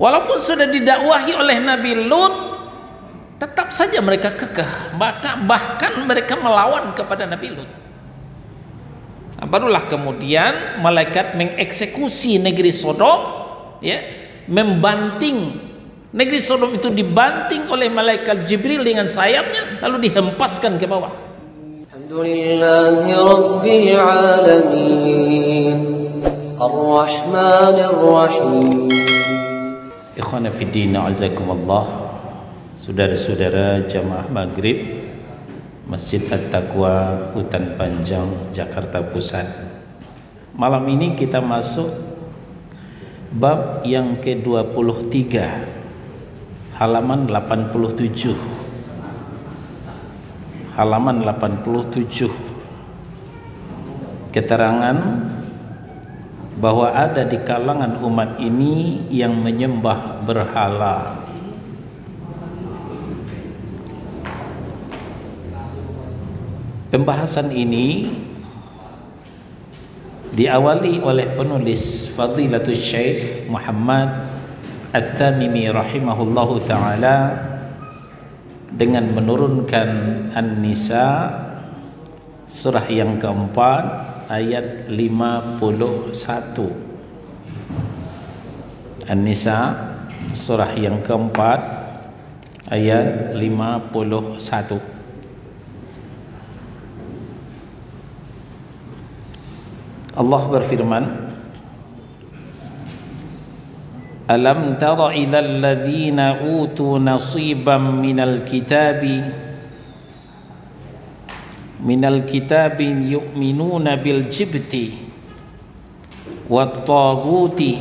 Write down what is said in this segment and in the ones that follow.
Walaupun sudah didakwahi oleh Nabi Lut, tetap saja mereka kekeh, bahkan mereka melawan kepada Nabi Lut. Barulah kemudian malaikat mengeksekusi negeri Sodom, ya, membanting negeri Sodom itu, dibanting oleh malaikat Jibril dengan sayapnya, lalu dihempaskan ke bawah. Alhamdulillahi Rabbil Alamin Ar-Rahmanir Rahim. Ikhwana fiddin, azakumullah. Saudara-saudara jamaah maghrib Masjid At-Taqwa Hutan Panjang, Jakarta Pusat. Malam ini kita masuk bab yang ke-23, halaman 87. Halaman 87. Keterangan bahwa ada di kalangan umat ini yang menyembah berhala. Pembahasan ini diawali oleh penulis Fadilatul Syekh Muhammad At-Tamimi rahimahullahu ta'ala dengan menurunkan An-Nisa surah yang keempat ayat 51. An-Nisa surah yang keempat ayat 51. Allah berfirman, Alam tara ilal ladzina utu nasiban minal kitabi yu'minuna bil jibti wat taguti,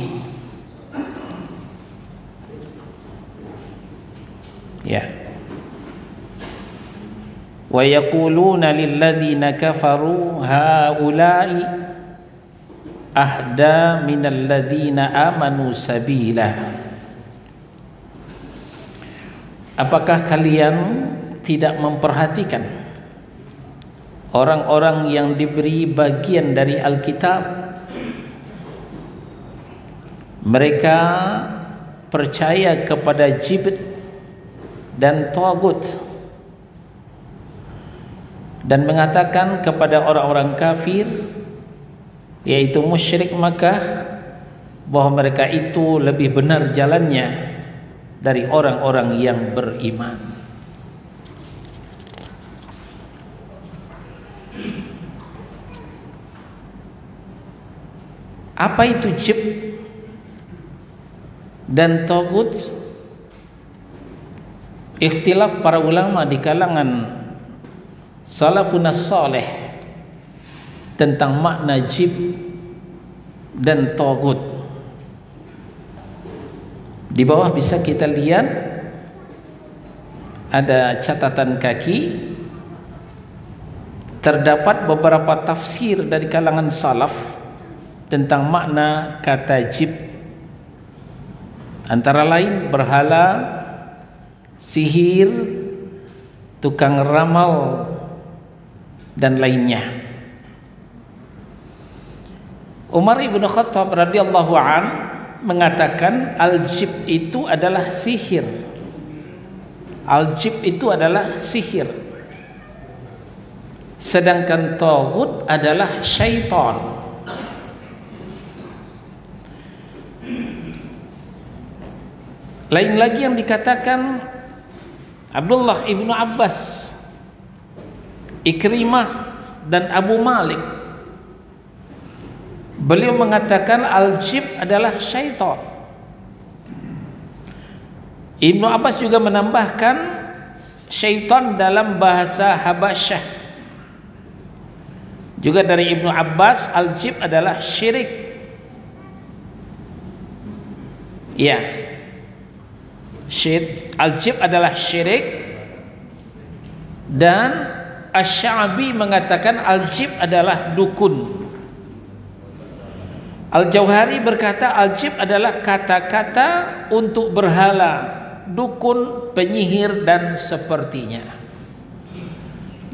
ya, wa yaquluna lil ladzina kafaru haula'i ahda minal ladzina amanu sabila. Apakah kalian tidak memperhatikan orang-orang yang diberi bagian dari Alkitab? Mereka percaya kepada jibt dan tagut, dan mengatakan kepada orang-orang kafir, yaitu musyrik Makkah, bahwa mereka itu lebih benar jalannya dari orang-orang yang beriman. Apa itu jibt dan tagut? Ikhtilaf para ulama di kalangan salafun salih tentang makna jibt dan tagut. Di bawah bisa kita lihat ada catatan kaki. Terdapat beberapa tafsir dari kalangan salaf tentang makna kata jibt, antara lain berhala, sihir, tukang ramal, dan lainnya. Umar ibn Khattab radhiyallahu an mengatakan al-jibt itu adalah sihir. Al-jibt itu adalah sihir. Sedangkan tagut adalah syaitan. Lain lagi yang dikatakan Abdullah ibnu Abbas, Ikrimah, dan Abu Malik. Beliau mengatakan al-jibt adalah syaitan. Ibnu Abbas juga menambahkan syaitan dalam bahasa Habasyah. Juga dari Ibnu Abbas, al-jibt adalah syirik. Ya, al-jibt adalah syirik. Dan Asy-Sya'bi mengatakan al-jibt adalah dukun. Al-Jauhari berkata al-jibt adalah kata-kata untuk berhala, dukun, penyihir, dan sepertinya.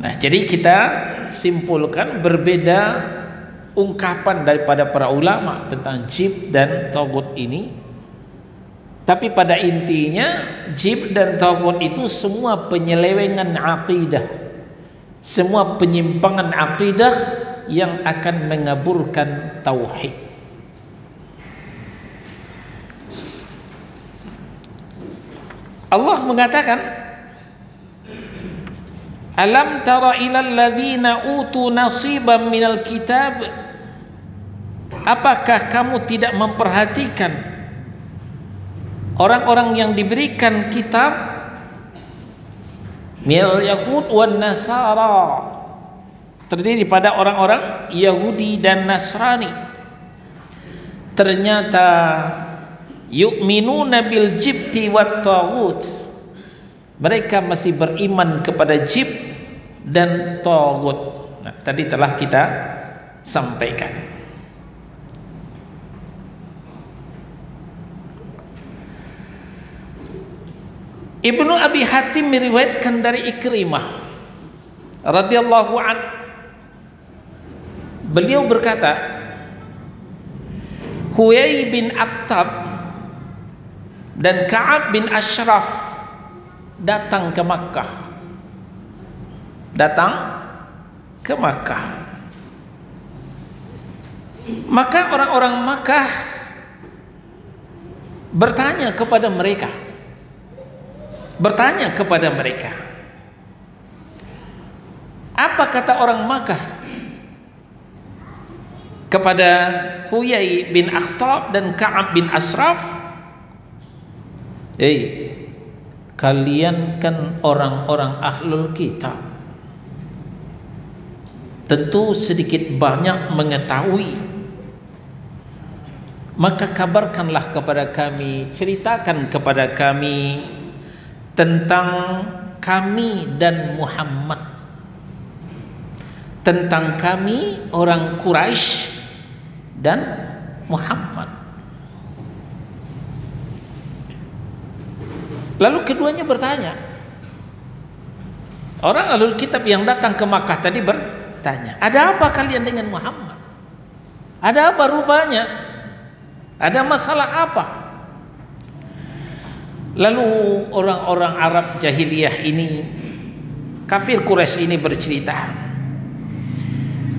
Nah, jadi kita simpulkan berbeda ungkapan daripada para ulama tentang jibt dan tagut ini. Tapi pada intinya jib dan taghut itu semua penyelewengan akidah, semua penyimpangan akidah yang akan mengaburkan tauhid. Allah mengatakan, alam tara ilal ladzina utu nasiban minal kitab, apakah kamu tidak memperhatikan orang-orang yang diberikan kitab, minal yahud wan nasara, terdiri pada orang-orang Yahudi dan Nasrani. Ternyata yu'minuna bil jibti wat taghut, mereka masih beriman kepada jib dan taghut. Nah, tadi telah kita sampaikan. Ibnu Abi Hatim meriwayatkan dari Ikrimah radhiyallahu an, beliau berkata, Huyai bin Akhtab dan Ka'ab bin Ashraf datang ke Makkah. Maka orang-orang Makkah bertanya kepada mereka, apa kata orang Makkah kepada Huyai bin Akhtab dan Ka'ab bin Ashraf? Kalian kan orang-orang ahlul kitab, tentu sedikit banyak mengetahui, maka kabarkanlah kepada kami, ceritakan kepada kami tentang kami dan Muhammad, tentang kami orang Quraisy dan Muhammad. Lalu keduanya bertanya, orang ahlul kitab yang datang ke Makkah tadi bertanya, ada apa kalian dengan Muhammad? Ada apa rupanya? Ada masalah apa? Lalu orang-orang Arab jahiliyah ini, kafir Quraisy ini bercerita,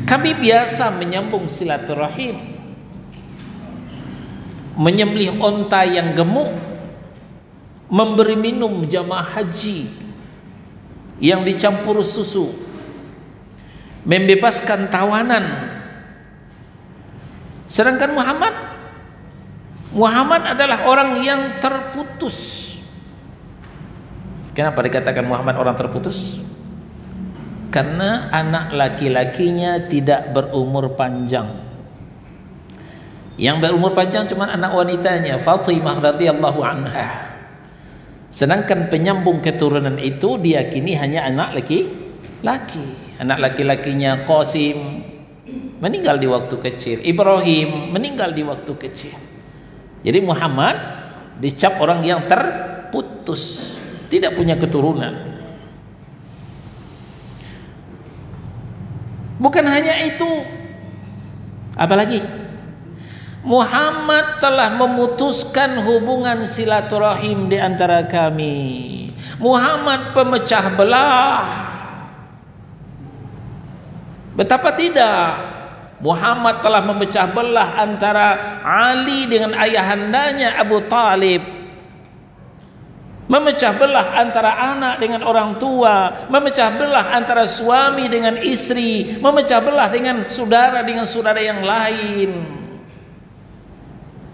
kami biasa menyambung silaturahim, menyembelih onta yang gemuk, memberi minum jamaah haji yang dicampur susu, membebaskan tawanan. Sedangkan Muhammad adalah orang yang terputus. Kenapa dikatakan Muhammad orang terputus? Karena anak laki-lakinya tidak berumur panjang. Yang berumur panjang cuma anak wanitanya, Fatimah radhiyallahu anha. Sedangkan penyambung keturunan itu diyakini hanya anak laki-laki. Anak laki-lakinya Qasim meninggal di waktu kecil, Ibrahim meninggal di waktu kecil. Jadi Muhammad dicap orang yang terputus, tidak punya keturunan. Bukan hanya itu, apalagi Muhammad telah memutuskan hubungan silaturahim di antara kami. Muhammad pemecah belah. Betapa tidak, Muhammad telah memecah belah antara Ali dengan ayahandanya Abu Talib, memecah belah antara anak dengan orang tua, memecah belah antara suami dengan istri, memecah belah dengan saudara yang lain.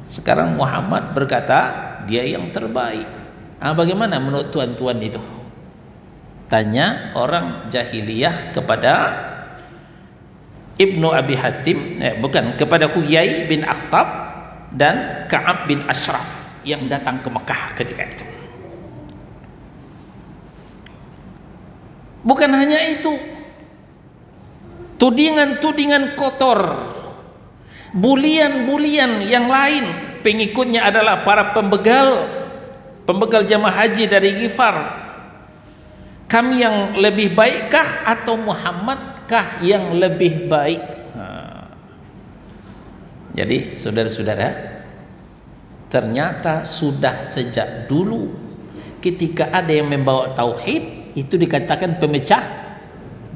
Sekarang Muhammad berkata dia yang terbaik. Bagaimana menurut tuan-tuan itu? Tanya orang jahiliyah kepada Ibnu Abi Hatim, kepada Huyai bin Akhtab dan Ka'ab bin Ashraf yang datang ke Mekah ketika itu. Bukan hanya itu, tudingan-tudingan kotor, bulian-bulian yang lain, pengikutnya adalah para pembegal jamaah haji dari Ghifar. Kami yang lebih baikkah atau Muhammadkah yang lebih baik? Jadi saudara-saudara, ternyata sudah sejak dulu ketika ada yang membawa tauhid itu dikatakan pemecah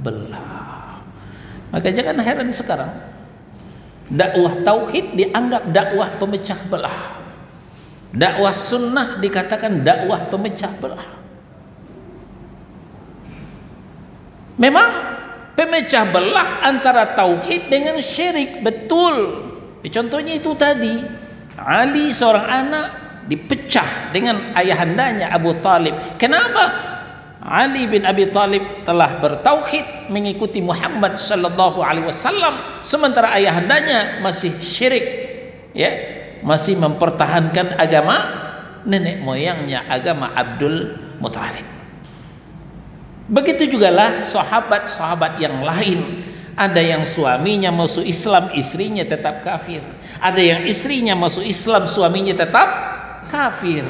belah. Maka jangan heran sekarang dakwah tauhid dianggap dakwah pemecah belah. Dakwah sunnah dikatakan dakwah pemecah belah. Memang pemecah belah antara tauhid dengan syirik, betul. Contohnya itu tadi, Ali seorang anak dipecah dengan ayahandanya Abu Talib. Kenapa? Ali bin Abi Talib telah bertauhid mengikuti Muhammad sallallahu alaihi wasallam sementara ayahandanya masih syirik, ya, masih mempertahankan agama nenek moyangnya, agama Abdul Muthalib. Begitu jugalah sahabat-sahabat yang lain. Ada yang suaminya masuk Islam, istrinya tetap kafir. Ada yang istrinya masuk Islam, suaminya tetap kafir.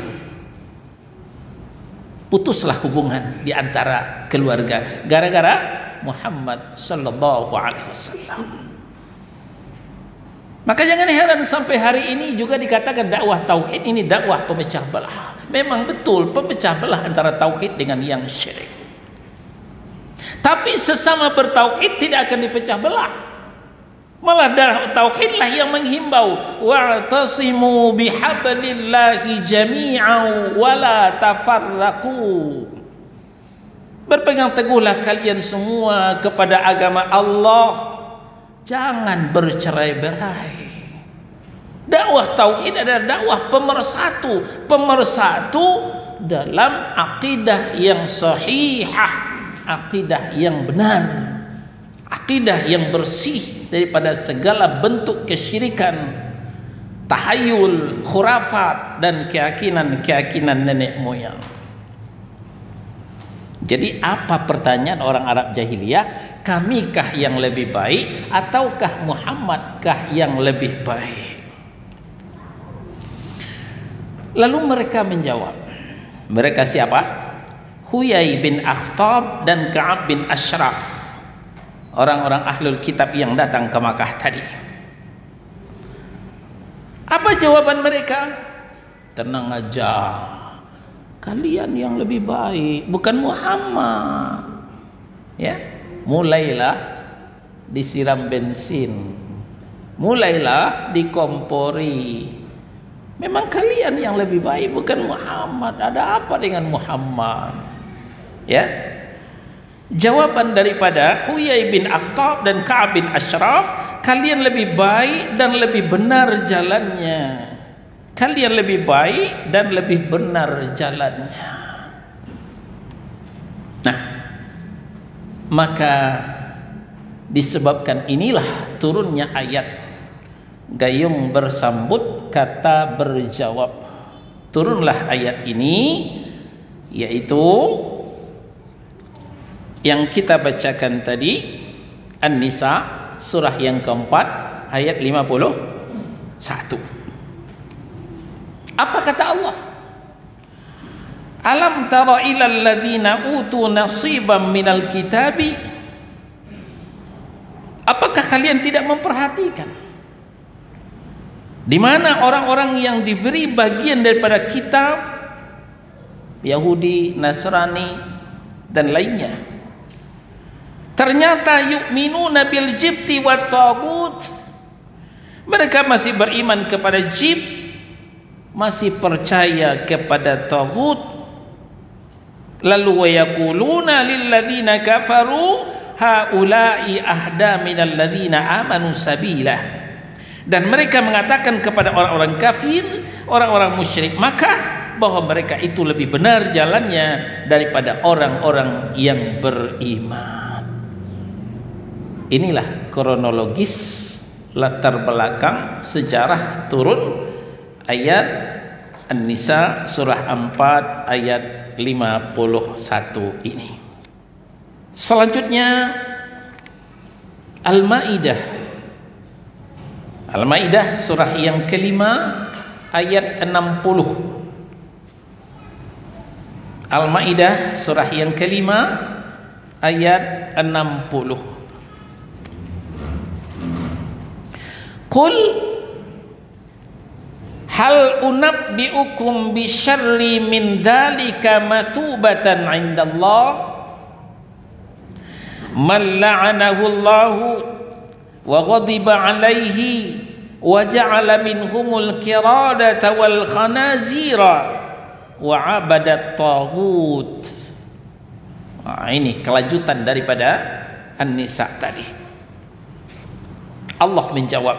Putuslah hubungan di antara keluarga gara-gara Muhammad sallallahu alaihi wasallam. Maka jangan heran sampai hari ini juga dikatakan dakwah tauhid ini dakwah pemecah belah. Memang betul pemecah belah antara tauhid dengan yang syirik. Tapi sesama bertauhid tidak akan dipecah belah. Malah tauhidlah yang menghimbau, wa'tasimu bihablillahi jami'an wa la tafarraqu. Berpegang teguhlah kalian semua kepada agama Allah, jangan bercerai-berai. Dakwah tauhid adalah dakwah pemersatu dalam akidah yang sahihah, akidah yang benar, akidah yang bersih daripada segala bentuk kesyirikan, tahayul, khurafat dan keyakinan nenek moyang. Jadi apa pertanyaan orang Arab jahiliyah? Kamikah yang lebih baik ataukah Muhammadkah yang lebih baik? Lalu mereka menjawab. Mereka siapa? Huyai bin Akhtab dan Ka'ab bin Ashraf, orang-orang ahlul kitab yang datang ke Makkah tadi. Apa jawaban mereka? Tenang aja, kalian yang lebih baik, bukan Muhammad. Ya, mulailah disiram bensin, mulailah dikompori. Memang kalian yang lebih baik, bukan Muhammad. Ada apa dengan Muhammad? Ya, jawaban daripada Huyai bin Akhtab dan Ka'ab bin Ashraf, kalian lebih baik dan lebih benar jalannya. Kalian lebih baik dan lebih benar jalannya. Nah, maka disebabkan inilah turunnya ayat gayung bersambut kata berjawab. Turunlah ayat ini, yaitu yang kita bacakan tadi, An-Nisa surah yang keempat ayat 51. Apa kata Allah? Alam tara ilal ladzina utu nasiban minal kitabi. Apakah kalian tidak memperhatikan di mana orang-orang yang diberi bagian daripada kitab, Yahudi, Nasrani dan lainnya, ternyata yu'minuna bil jibti wat tagut. Mereka masih beriman kepada jib, masih percaya kepada tagut. Lalu wa yaquluna lil ladzina kafaru haula'i ahda minal ladzina amanu sabila. Dan mereka mengatakan kepada orang-orang kafir, orang-orang musyrik Makkah, bahwa mereka itu lebih benar jalannya daripada orang-orang yang beriman. Inilah kronologis latar belakang sejarah turun ayat An-Nisa surah 4 ayat 51 ini. Selanjutnya Al-Maidah. Al-Maidah surah yang kelima ayat 60. Al-Maidah surah yang kelima ayat 60. Qul hal unabbiukum bi syarri min dzalika mathubatan 'indallah man la'anahu Allahu wa ghadiba 'alaihi wa ja'ala minhumul qiradata wal khanazira wa 'abadat taghut. Ini kelanjutan daripada An-Nisa tadi. Allah menjawab,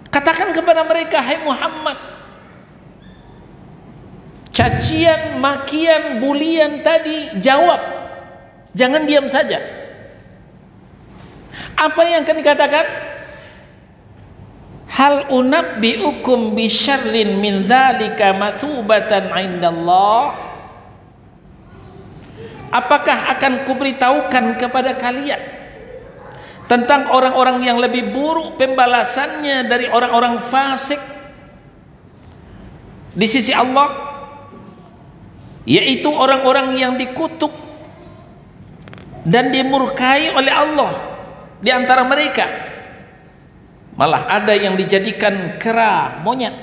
katakan kepada mereka, hai Muhammad, cacian, makian, bulian tadi jawab, jangan diam saja. Apa yang akan dikatakan? Hal unabbiukum bi syarrin min dzalika mathubatan 'indallah. Apakah akan kuberitahukan kepada kalian tentang orang-orang yang lebih buruk pembalasannya dari orang-orang fasik di sisi Allah, yaitu orang-orang yang dikutuk dan dimurkai oleh Allah. Di antara mereka malah ada yang dijadikan kera, monyet,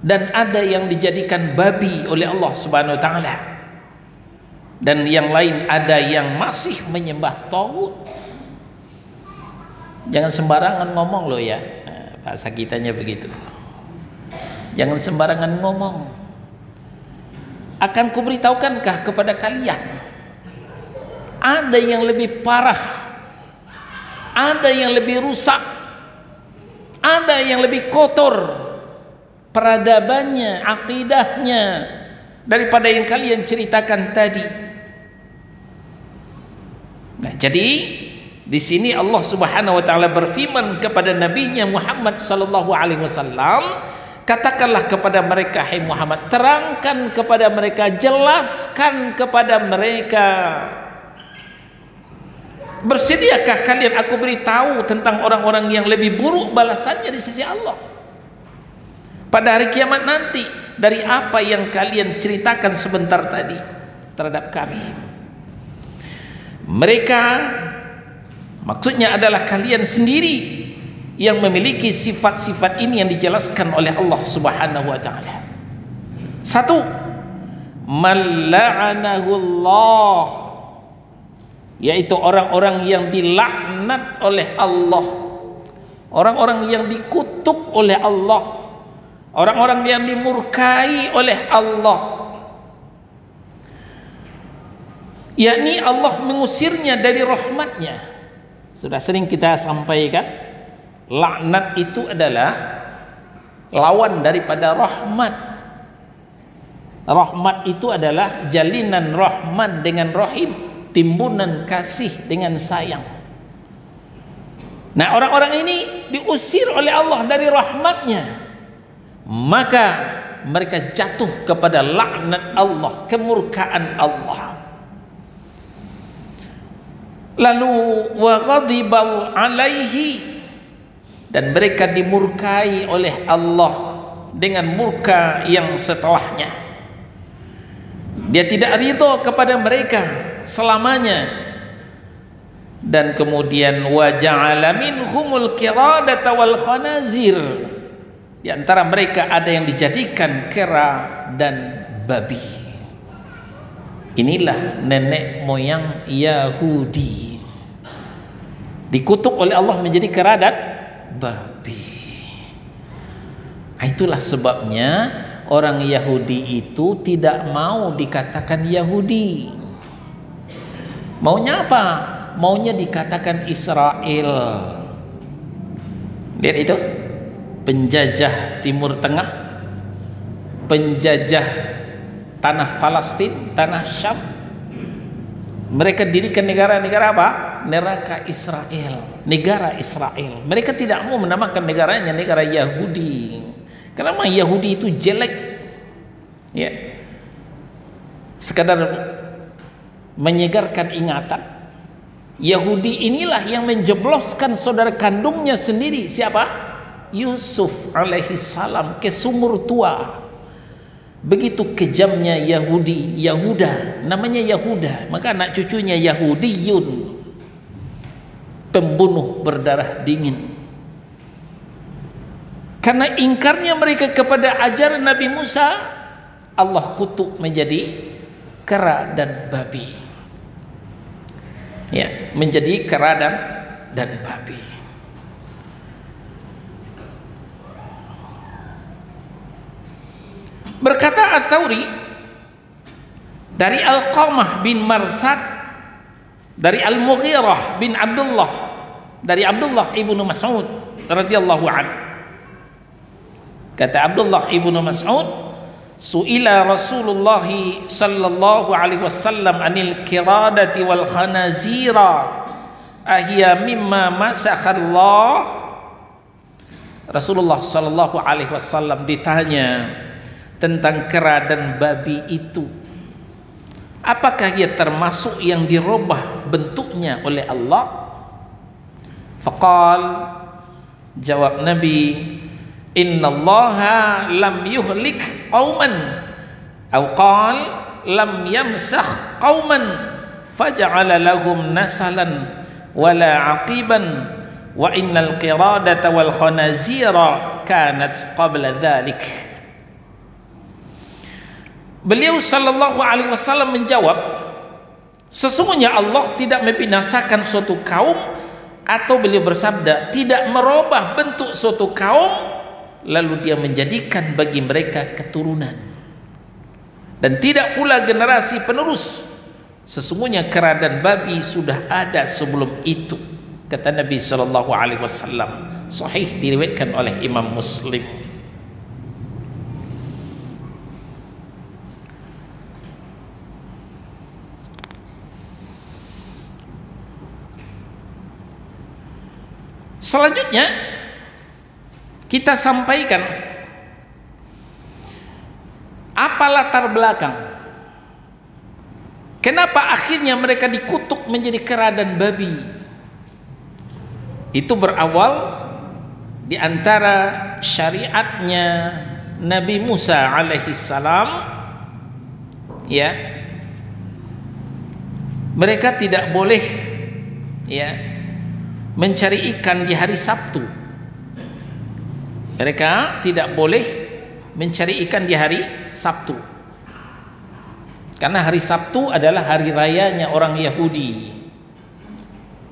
dan ada yang dijadikan babi oleh Allah Subhanahu wa taala, dan yang lain ada yang masih menyembah taghut. Jangan sembarangan ngomong loh ya, bahasa kitanya begitu. Jangan sembarangan ngomong. Akan kuberitahukankah kepada kalian, ada yang lebih parah, ada yang lebih rusak, ada yang lebih kotor peradabannya, akidahnya daripada yang kalian ceritakan tadi. Nah, jadi di sini Allah Subhanahu wa taala berfirman kepada nabinya Muhammad sallallahu alaihi wasallam, katakanlah kepada mereka, hai Muhammad, terangkan kepada mereka, jelaskan kepada mereka, bersediakah kalian aku beritahu tentang orang-orang yang lebih buruk balasannya di sisi Allah pada hari kiamat nanti dari apa yang kalian ceritakan sebentar tadi terhadap kami? Mereka maksudnya adalah kalian sendiri yang memiliki sifat-sifat ini yang dijelaskan oleh Allah Subhanahu wa taala. Satu, man la'anahu Allah, yaitu orang-orang yang dilaknat oleh Allah, orang-orang yang dikutuk oleh Allah, orang-orang yang dimurkai oleh Allah, yakni Allah mengusirnya dari rahmatnya. Sudah sering kita sampaikan, laknat itu adalah lawan daripada rahmat. Rahmat itu adalah jalinan Rahman dengan Rahim, timbunan kasih dengan sayang. Nah, orang-orang ini diusir oleh Allah dari rahmatnya, maka mereka jatuh kepada laknat Allah, kemurkaan Allah. Lalu wa ghadibal alaihi, dan mereka dimurkai oleh Allah dengan murka yang setelahnya. Dia tidak ridha kepada mereka selamanya, dan kemudian wa ja'ala minhumul qiradata wal khanazir, di antara mereka ada yang dijadikan kera dan babi. Inilah nenek moyang Yahudi, dikutuk oleh Allah menjadi kera dan babi. Itulah sebabnya orang Yahudi itu tidak mau dikatakan Yahudi. Maunya apa? Maunya dikatakan Israel. Lihat itu, penjajah Timur Tengah, penjajah tanah Palestina, tanah Syam. Mereka dirikan negara-negara apa? Negara Israel, negara Israel. Mereka tidak mau menamakan negaranya negara Yahudi. Karena Yahudi itu jelek, ya, sekadar menyegarkan ingatan. Yahudi inilah yang menjebloskan saudara kandungnya sendiri, siapa? Yusuf alaihi salam, ke sumur tua. Begitu kejamnya Yahudi, Yahuda, namanya Yahuda, maka anak cucunya Yahudiyun, pembunuh berdarah dingin. Karena ingkarnya mereka kepada ajaran Nabi Musa, Allah kutuk menjadi kera dan babi. Ya, menjadi kera dan babi. Berkata Ats-Tsauri dari Alqamah bin Marsad, dari Al-Mughirah bin Abdullah, dari Abdullah ibnu Mas'ud radhiyallahu anhu. Kata Abdullah ibnu Mas'ud, su'ila Rasulullah sallallahu alaihi wasallam anil kiradati wal khanazira ahya mimma masakhallah. Rasulullah sallallahu alaihi wasallam ditanya tentang kera dan babi itu, apakah ia termasuk yang dirubah bentuknya oleh Allah? Faqal, jawab Nabi, innallaha lam yuhlik qauman aw qal lam yamsakh qauman faj'ala lahum nasalan wala aqiban wa innal qiradata wal khanazira kanat qabla dhalik. Beliau sallallahu alaihi wasallam menjawab, sesungguhnya Allah tidak membinasakan suatu kaum, atau beliau bersabda, tidak merubah bentuk suatu kaum lalu dia menjadikan bagi mereka keturunan, dan tidak pula generasi penerus. Sesungguhnya kera dan babi sudah ada sebelum itu, kata Nabi sallallahu alaihi wasallam. Sahih, diriwayatkan oleh Imam Muslim. Selanjutnya kita sampaikan apa latar belakang, kenapa akhirnya mereka dikutuk menjadi kera dan babi. Itu berawal di antara syariatnya Nabi Musa alaihi salam, ya, mereka tidak boleh, ya, mencari ikan di hari Sabtu. Mereka tidak boleh mencari ikan di hari Sabtu, karena hari Sabtu adalah hari rayanya orang Yahudi,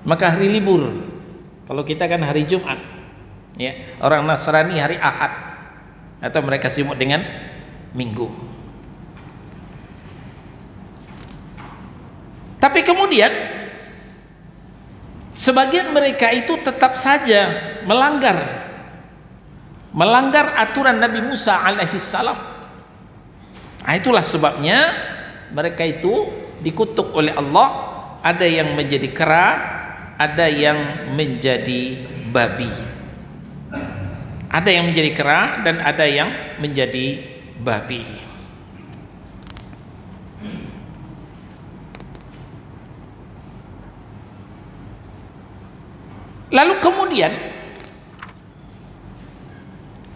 maka hari libur. Kalau kita kan hari Jumat, ya, orang Nasrani hari Ahad, atau mereka sibuk dengan Minggu. Tapi kemudian sebagian mereka itu tetap saja melanggar aturan Nabi Musa alaihi salam. Nah, itulah sebabnya mereka itu dikutuk oleh Allah. Ada yang menjadi kera, ada yang menjadi babi. Ada yang menjadi kera dan ada yang menjadi babi. Lalu kemudian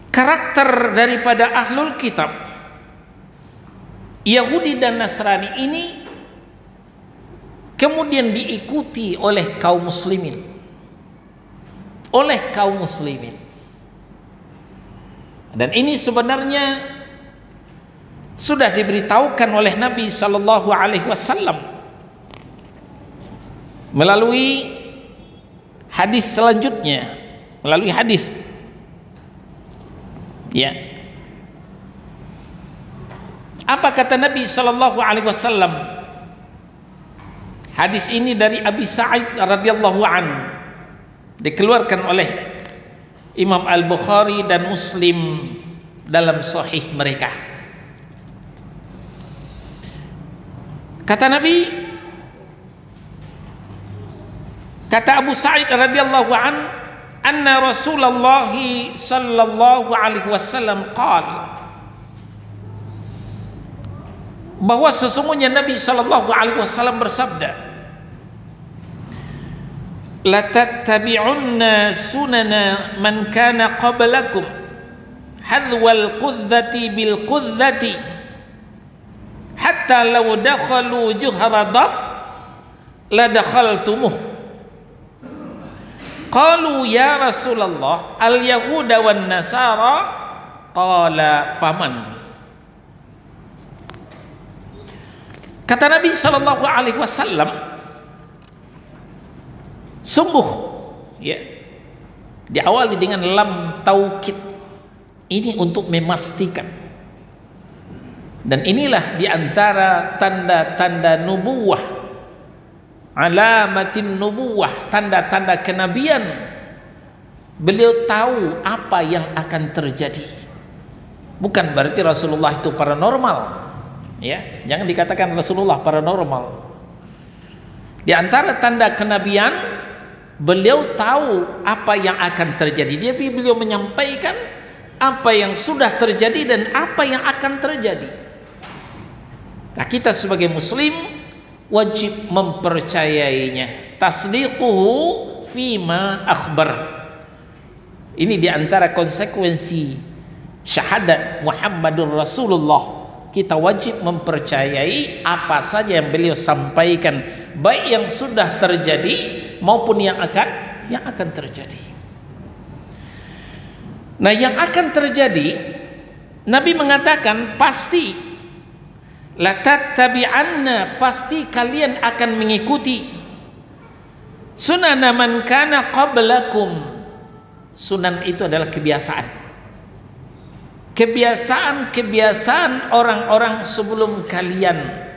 karakter daripada ahlul kitab Yahudi dan Nasrani ini kemudian diikuti oleh kaum muslimin, dan ini sebenarnya sudah diberitahukan oleh Nabi sallallahu alaihi wasallam melalui hadis selanjutnya, melalui hadis, ya. Apa kata Nabi sallallahu alaihi wasallam? Hadis ini dari Abi Sa'id radhiyallahu anhu, dikeluarkan oleh Imam Al-Bukhari dan Muslim dalam sahih mereka. Kata Nabi, kata Abu Sa'id radhiyallahu anhu, anna Rasulullah sallallahu alaihi wasallam qala, bahwa sesungguhnya Nabi sallallahu alaihi wasallam bersabda, la tattabi'unna sunana man kana qablakum hadwal qudzati bil qudzati hatta law dakhalu juhra dab la dakhaltumuh Qalu ya Rasulullah al-yahuda wan nasara, qala faman. Kata Nabi sallallahu alaihi wasallam, sungguh ya, diawali dengan lam taukid, ini untuk memastikan. Dan inilah diantara tanda-tanda nubuwah, alamatin nubuwah, tanda-tanda kenabian. Beliau tahu apa yang akan terjadi. Bukan berarti Rasulullah itu paranormal, ya, jangan dikatakan Rasulullah paranormal. Di antara tanda kenabian, beliau tahu apa yang akan terjadi. Beliau menyampaikan apa yang sudah terjadi dan apa yang akan terjadi. Nah, kita sebagai muslim wajib mempercayainya. Tasdiquhu fima akhbar. Ini diantara konsekuensi syahadat Muhammadur Rasulullah. Kita wajib mempercayai apa saja yang beliau sampaikan, baik yang sudah terjadi maupun yang akan terjadi. Nah, yang akan terjadi, Nabi mengatakan pasti, la tattabi'anna, pasti kalian akan mengikuti sunana man kana qablakum. Sunan itu adalah kebiasaan orang-orang sebelum kalian.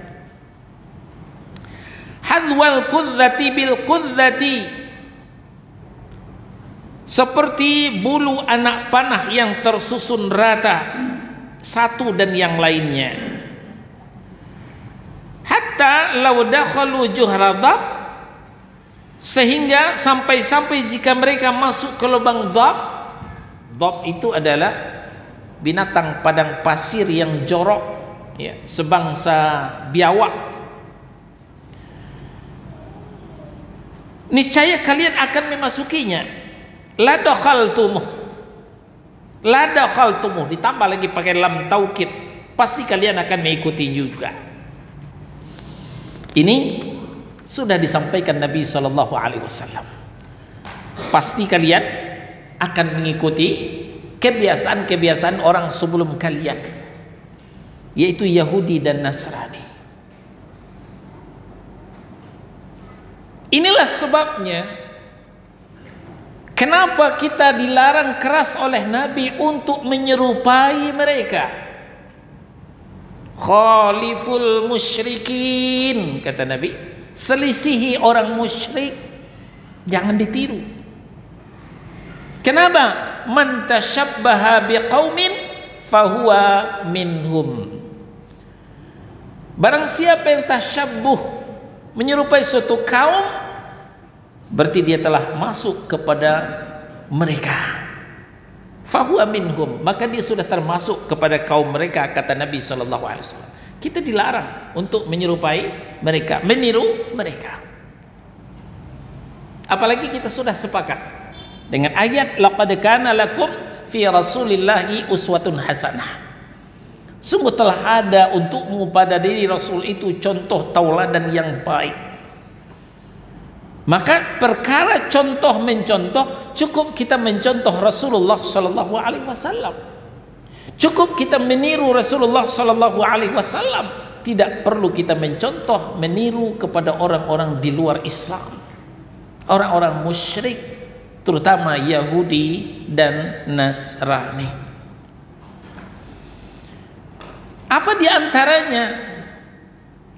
Hadwal qudzati bil qudzati, seperti bulu anak panah yang tersusun rata satu dan yang lainnya. Hatta law dakhalu juhra dhab, sehingga sampai-sampai jika mereka masuk ke lubang dhab. Dhab itu adalah binatang padang pasir yang jorok, ya, sebangsa biawak. Niscaya kalian akan memasukinya. La dakhaltumuh, ditambah lagi pakai lam taukid, pasti kalian akan mengikuti juga. Ini sudah disampaikan Nabi sallallahu alaihi wasallam. Pasti kalian akan mengikuti kebiasaan-kebiasaan orang sebelum kalian, yaitu Yahudi dan Nasrani. Inilah sebabnya kenapa kita dilarang keras oleh Nabi untuk menyerupai mereka. Khaliful musyrikin, kata Nabi, selisihi orang musyrik, jangan ditiru. Kenapa? Man tashabbaha biqaumin fahuwa minhum. Barang siapa yang tasyabbuh, menyerupai suatu kaum, berarti dia telah masuk kepada mereka. Fahuwa minhum, maka dia sudah termasuk kepada kaum mereka, kata Nabi sallallahu alaihi wasallam. Kita dilarang untuk menyerupai mereka, meniru mereka. Apalagi kita sudah sepakat dengan ayat laqad kana lakum fi rasulillahi uswatun hasanah. Sungguh telah ada untukmu pada diri Rasul itu contoh tauladan yang baik. Maka perkara contoh mencontoh, cukup kita mencontoh Rasulullah sallallahu alaihi wasallam. Cukup kita meniru Rasulullah sallallahu alaihi wasallam. Tidak perlu kita mencontoh, meniru kepada orang-orang di luar Islam, orang-orang musyrik, terutama Yahudi dan Nasrani. Apa di antaranya?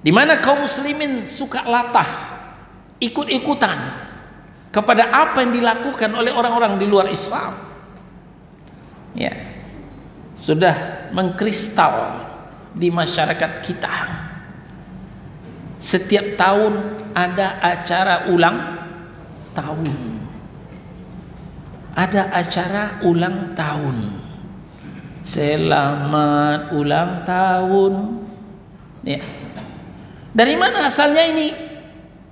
Di mana kaum muslimin suka latah, ikut-ikutan kepada apa yang dilakukan oleh orang-orang di luar Islam, ya, sudah mengkristal di masyarakat kita. Setiap tahun ada acara ulang tahun, ada acara ulang tahun, selamat ulang tahun, ya. Dari mana asalnya ini?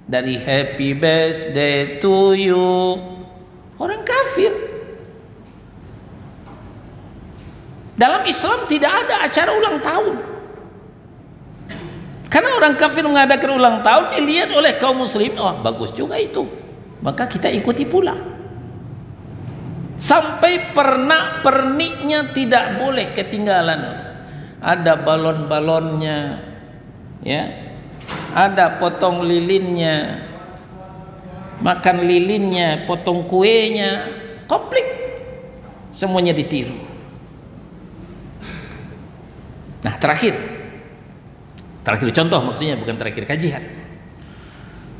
Dari happy birthday to you, orang kafir. Dalam Islam tidak ada acara ulang tahun, karena orang kafir mengadakan ulang tahun dilihat oleh kaum muslim, oh bagus juga itu, maka kita ikuti pula. Sampai pernak-perniknya tidak boleh ketinggalan. Ada balon-balonnya, ya, ada potong lilinnya, makan lilinnya, potong kuenya, komplit, semuanya ditiru. Nah, terakhir contoh, maksudnya bukan terakhir kajian.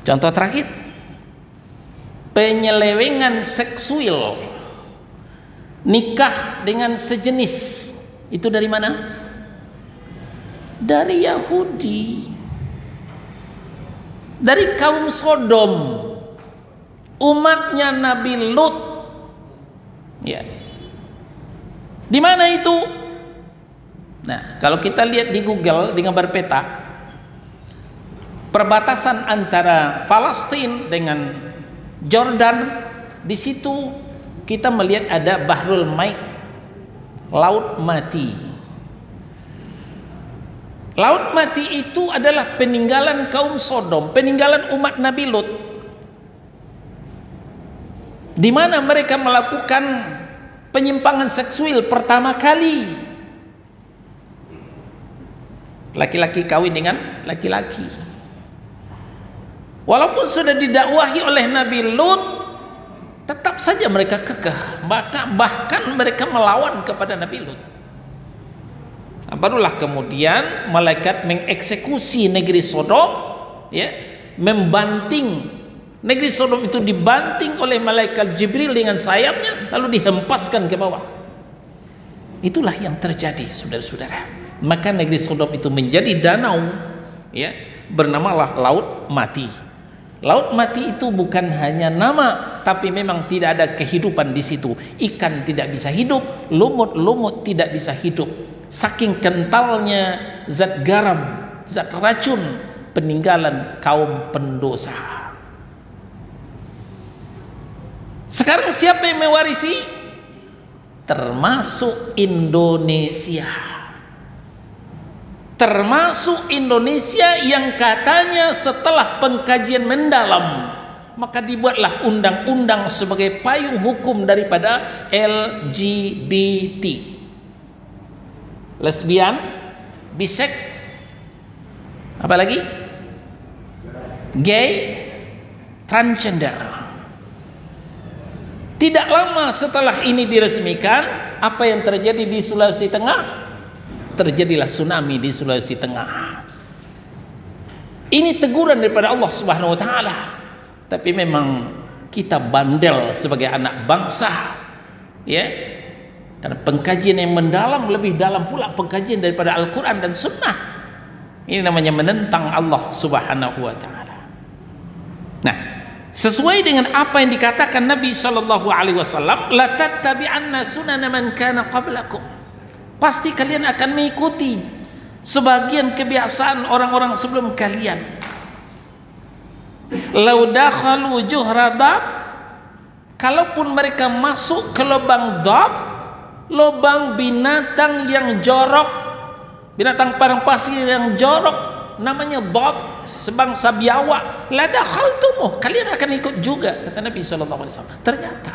Contoh terakhir, penyelewengan seksual, nikah dengan sejenis, itu dari mana? Dari Yahudi, dari kaum Sodom, umatnya Nabi Lut. Ya, di mana itu? Nah, kalau kita lihat di Google di gambar peta, perbatasan antara Palestina dengan Jordan, di situ kita melihat ada Bahrul Mait, laut mati. Laut mati itu adalah peninggalan kaum Sodom, peninggalan umat Nabi Lut, di mana mereka melakukan penyimpangan seksual pertama kali. Laki-laki kawin dengan laki-laki. Walaupun sudah didakwahi oleh Nabi Lut, tetap saja mereka kekeh, bahkan mereka melawan kepada Nabi Lut. Barulah kemudian malaikat mengeksekusi negeri Sodom, ya, membanting negeri Sodom itu, dibanting oleh malaikat Jibril dengan sayapnya, lalu dihempaskan ke bawah. Itulah yang terjadi, saudara-saudara. Maka negeri Sodom itu menjadi danau, ya, bernamalah Laut Mati. Laut Mati itu bukan hanya nama, tapi memang tidak ada kehidupan di situ. Ikan tidak bisa hidup, lumut-lumut tidak bisa hidup. Saking kentalnya zat garam, zat racun, peninggalan kaum pendosa. Sekarang siapa yang mewarisi? Termasuk Indonesia. Termasuk Indonesia yang katanya setelah pengkajian mendalam, maka dibuatlah undang-undang sebagai payung hukum daripada LGBT. Lesbian, bisek, apa lagi? Gay, transgender. Tidak lama setelah ini diresmikan, apa yang terjadi di Sulawesi Tengah? Terjadilah tsunami di Sulawesi Tengah. Ini teguran daripada Allah Subhanahu wa taala. Tapi memang kita bandel sebagai anak bangsa, ya. Karena pengkajian yang mendalam, lebih dalam pula pengkajian daripada Al-Quran dan Sunnah. Ini namanya menentang Allah Subhanahu wa taala. Nah, sesuai dengan apa yang dikatakan Nabi sallallahu alaihi wasallam, la tattabi'anna sunana man kana qablakum. Pasti kalian akan mengikuti sebagian kebiasaan orang-orang sebelum kalian. Lau dakhalu juhra dab, kalaupun mereka masuk ke lubang dab, lubang binatang yang jorok, binatang padang pasir yang jorok, namanya dab, sebangsa biawak, la dakhaltumuh, kalian akan ikut juga, kata Nabi SAW. Ternyata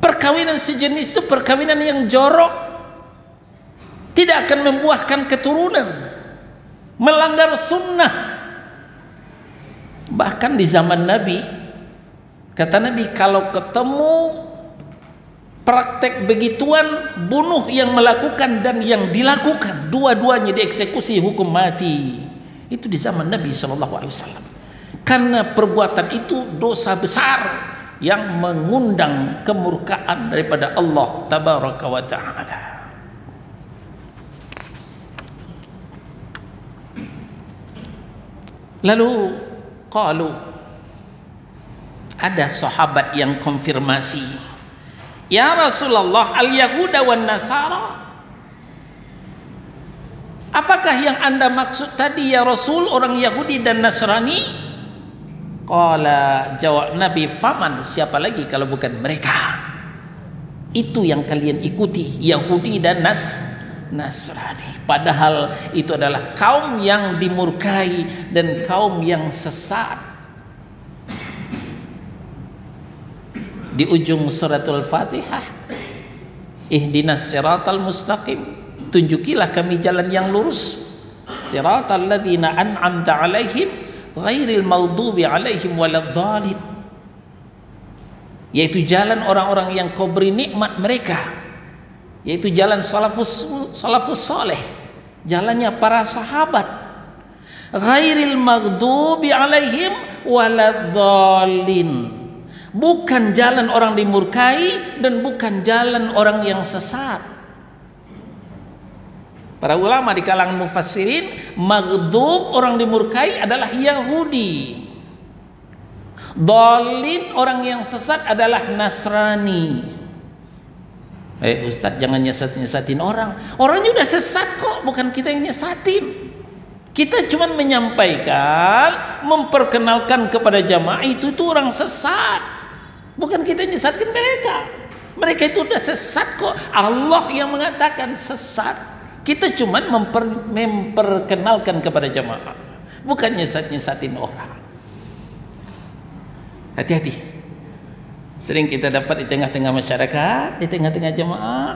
perkawinan sejenis itu perkawinan yang jorok, tidak akan membuahkan keturunan, melanggar sunnah. Bahkan di zaman Nabi, kata Nabi, kalau ketemu praktek begituan, bunuh yang melakukan dan yang dilakukan, dua-duanya dieksekusi hukum mati. Itu di zaman Nabi SAW. Karena perbuatan itu dosa besar yang mengundang kemurkaan daripada Allah Tabaraka wa Ta'ala. Lalu qalu, ada sahabat yang konfirmasi, ya Rasulullah, al-Yahuda wan Nasara, apakah yang anda maksud tadi ya Rasul, orang Yahudi dan Nasrani? Qala, jawab Nabi, faman, siapa lagi kalau bukan mereka? Itu yang kalian ikuti, Yahudi dan Nasrani. Padahal itu adalah kaum yang dimurkai dan kaum yang sesat. di ujung suratul Fatihah, ihdinas siratal mustaqim, tunjukilah kami jalan yang lurus, siratal ladzina an'amta alaihim ghairil maghdubi alaihim waladdallin, yaitu jalan orang-orang yang kau beri nikmat mereka, yaitu jalan salafus saleh, jalannya para sahabat, ghairil maghdubi alaihim waladdallin, bukan jalan orang dimurkai dan bukan jalan orang yang sesat. Para ulama di kalangan mufassirin, maghdub orang dimurkai adalah Yahudi, dhalin orang yang sesat adalah Nasrani. Ustadz, jangan nyesat-nyesatin orang. Orangnya udah sesat kok, bukan kita yang nyesatin. Kita cuma menyampaikan, memperkenalkan kepada jamaah itu orang sesat, bukan kita nyesatkan mereka. Mereka itu udah sesat kok. Allah yang mengatakan sesat. Kita cuma memperkenalkan kepada jamaah, bukan nyesat-nyesatin orang. Hati-hati. Sering kita dapat di tengah-tengah masyarakat, di tengah-tengah jamaah,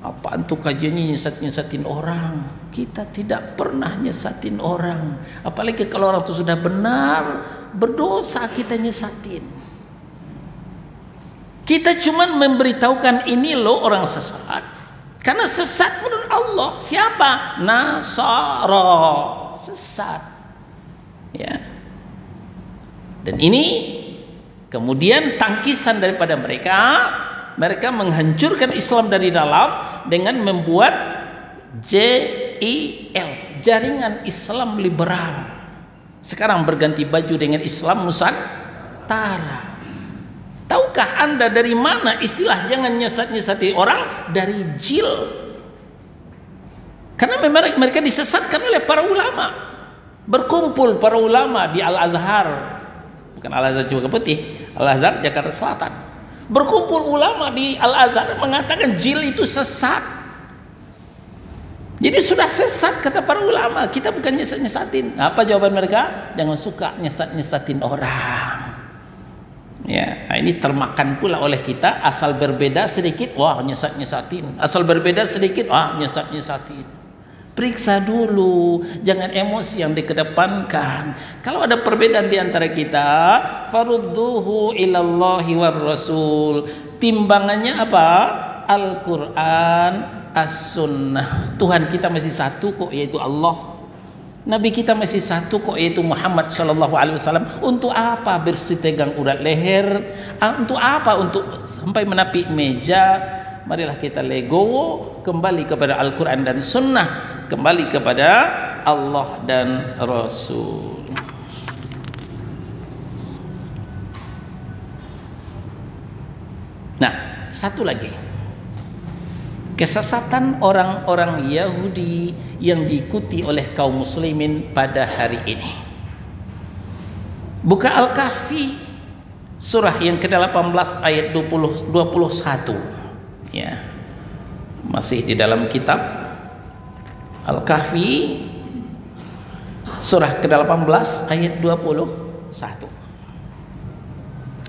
apaan tuh kajiannya nyesat-nyesatin orang. Kita tidak pernah nyesatin orang, apalagi kalau orang itu sudah benar, berdosa kita nyesatin. Kita cuma memberitahukan ini loh orang sesat, karena sesat menurut Allah siapa? Nasara, sesat, ya. Dan ini kemudian tangkisan daripada mereka. Mereka menghancurkan Islam dari dalam dengan membuat JIL, Jaringan Islam Liberal. Sekarang berganti baju dengan Islam Nusantara. Tahukah Anda dari mana istilah jangan nyesat-nyesati orang? Dari JIL. Karena memang mereka disesatkan oleh para ulama. Berkumpul para ulama di Al-Azhar, bukan Al-Azhar juga Putih, Al-Azhar Jakarta Selatan. Berkumpul ulama di Al-Azhar mengatakan JIL itu sesat. Jadi sudah sesat kata para ulama, kita bukan nyesat-nyesatin. Apa jawaban mereka? Jangan suka nyesat-nyesatin orang. Ya, ini termakan pula oleh kita. Asal berbeda sedikit, wah nyesat-nyesatin. Asal berbeda sedikit, wah nyesat-nyesatin. Periksa dulu, jangan emosi yang dikedepankan. Kalau ada perbedaan di antara kita, farudduhu ilallahi war rasul. Timbangannya apa? Al-Quran, As-Sunnah. Tuhan kita masih satu kok, yaitu Allah. Nabi kita masih satu kok, yaitu Muhammad sallallahu alaihi wasallam. Untuk apa bersitegang urat leher? Untuk apa? Untuk sampai menapik meja? Marilah kita legowo, kembali kepada Al-Quran dan Sunnah, kembali kepada Allah dan Rasul. Nah, satu lagi, kesesatan orang-orang Yahudi yang diikuti oleh kaum muslimin pada hari ini. Buka Al-Kahfi surah yang ke-18 ayat 21. Ya. Masih di dalam kitab Al-Kahfi surah ke-18 ayat 21.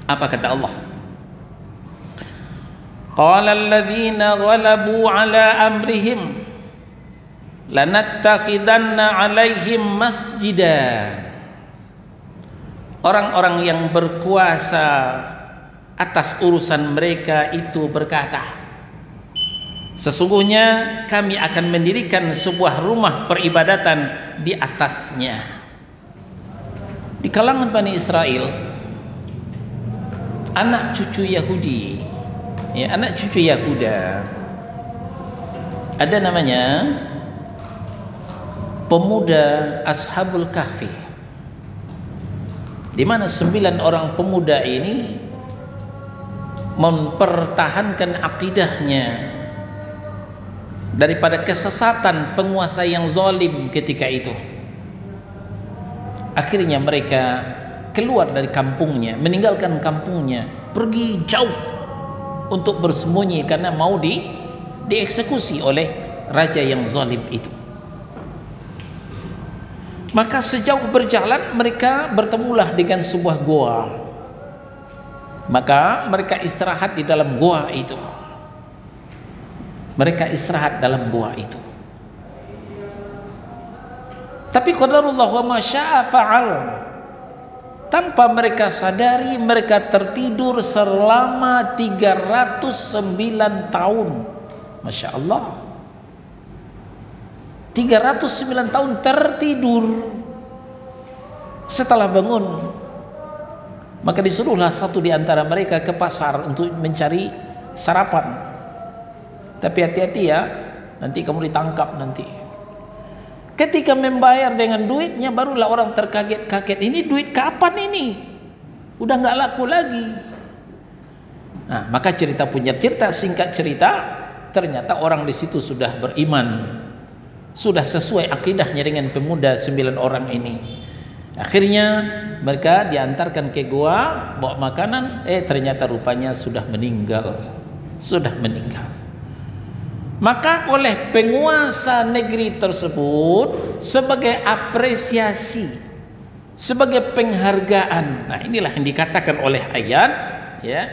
Apa kata Allah? Qala alladhina ghalabu ala amrihim lanattakhidanna alaihim masjida. Orang-orang yang berkuasa atas urusan mereka itu berkata, sesungguhnya kami akan mendirikan sebuah rumah peribadatan di atasnya. Di kalangan Bani Israel, anak cucu Yahudi, ya, anak cucu Yahuda, ada namanya pemuda Ashabul Kahfi, di mana 9 orang pemuda ini mempertahankan akidahnya daripada kesesatan penguasa yang zalim ketika itu. Akhirnya mereka keluar dari kampungnya, meninggalkan kampungnya, pergi jauh untuk bersembunyi karena mau dieksekusi oleh raja yang zalim itu. Maka sejauh berjalan mereka bertemulah dengan sebuah goa. Maka mereka istirahat di dalam gua itu. Mereka istirahat dalam gua itu. Tapi qadarullah wa ma syaa fa'al. Tanpa mereka sadari, mereka tertidur selama 309 tahun. Masya Allah. 309 tahun tertidur. Setelah bangun, maka disuruhlah satu di antara mereka ke pasar untuk mencari sarapan. Tapi hati-hati ya, nanti kamu ditangkap nanti. Ketika membayar dengan duitnya, barulah orang terkaget-kaget. Ini duit kapan ini? Udah nggak laku lagi. Nah, maka cerita singkat cerita, ternyata orang di situ sudah beriman, sudah sesuai akidahnya dengan pemuda 9 orang ini. Akhirnya mereka diantarkan ke gua, bawa makanan, ternyata rupanya sudah meninggal. Maka oleh penguasa negeri tersebut, sebagai apresiasi, sebagai penghargaan. Nah, inilah yang dikatakan oleh ayat, ya.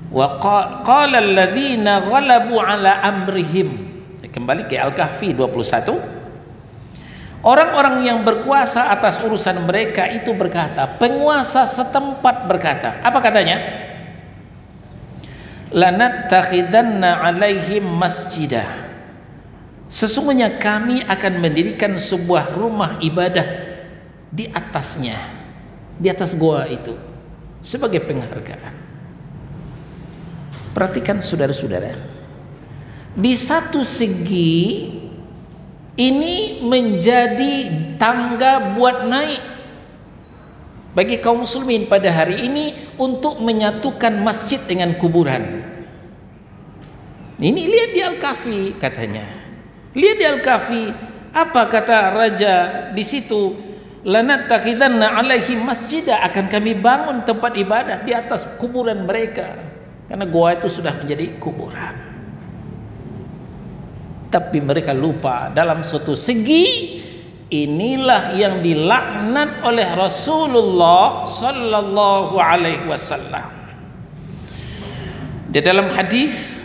Wa qala alladzina ghalabu ala amrihim. Kembali ke Al-Kahfi 21. Orang-orang yang berkuasa atas urusan mereka itu berkata, penguasa setempat berkata, apa katanya? Lanattakhidanna alaihim masjidah. Sesungguhnya kami akan mendirikan sebuah rumah ibadah di atasnya, di atas gua itu, sebagai penghargaan. Perhatikan saudara-saudara, di satu segi ini menjadi tangga buat naik bagi kaum muslimin pada hari ini untuk menyatukan masjid dengan kuburan. Ini lihat di Al-Kahfi katanya. Lihat di Al-Kahfi, apa kata raja di situ? Lanattakhidanna alaihim masjidah, akan kami bangun tempat ibadah di atas kuburan mereka. Karena gua itu sudah menjadi kuburan. Tapi mereka lupa dalam suatu segi, inilah yang dilaknat oleh Rasulullah sallallahu alaihi wasallam. Di dalam hadis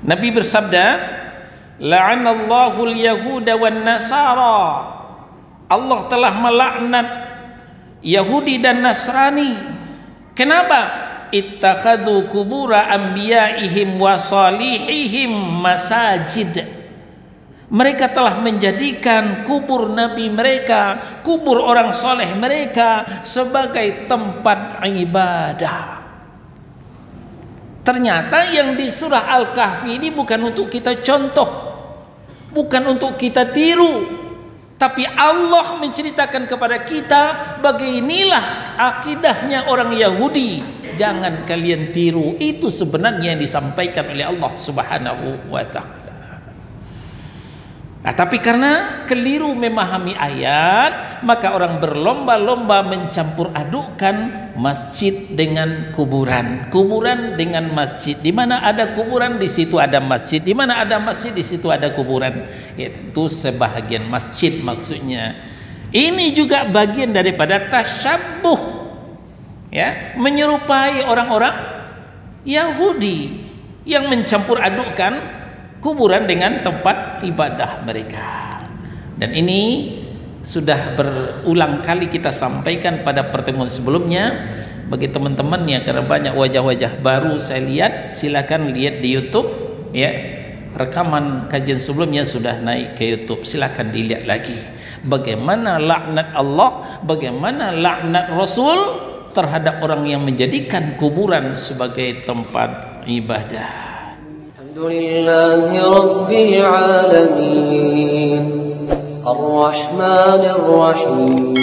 Nabi bersabda, la'anallahu al-yahuda wan nasara. Allah telah melaknat Yahudi dan Nasrani. Kenapa? Ittakhadhu kubura anbiya'ihim wa salihihim masajid. Mereka telah menjadikan kubur nabi mereka, kubur orang soleh mereka sebagai tempat ibadah. Ternyata yang di surah Al-Kahfi ini bukan untuk kita contoh, bukan untuk kita tiru, tapi Allah menceritakan kepada kita beginilah akidahnya orang Yahudi. Jangan kalian tiru. Itu sebenarnya yang disampaikan oleh Allah Subhanahu wa ta'ala. Nah, tapi karena keliru memahami ayat, maka orang berlomba-lomba mencampur adukkan masjid dengan kuburan, kuburan dengan masjid. Di mana ada kuburan, di situ ada masjid. Di mana ada masjid, di situ ada kuburan. Ya, tentu sebahagian masjid maksudnya. Ini juga bagian daripada tasyabbuh, ya, menyerupai orang-orang Yahudi yang mencampur adukkan kuburan dengan tempat ibadah mereka. Dan ini sudah berulang kali kita sampaikan pada pertemuan sebelumnya. Bagi teman-teman ya, karena banyak wajah-wajah baru saya lihat, silakan lihat di YouTube ya. Rekaman kajian sebelumnya sudah naik ke YouTube, silakan dilihat lagi bagaimana laknat Allah, bagaimana laknat Rasul terhadap orang yang menjadikan kuburan sebagai tempat ibadah. Alhamdulillahi Rabbil Alamin Ar-Rahmanir Rahim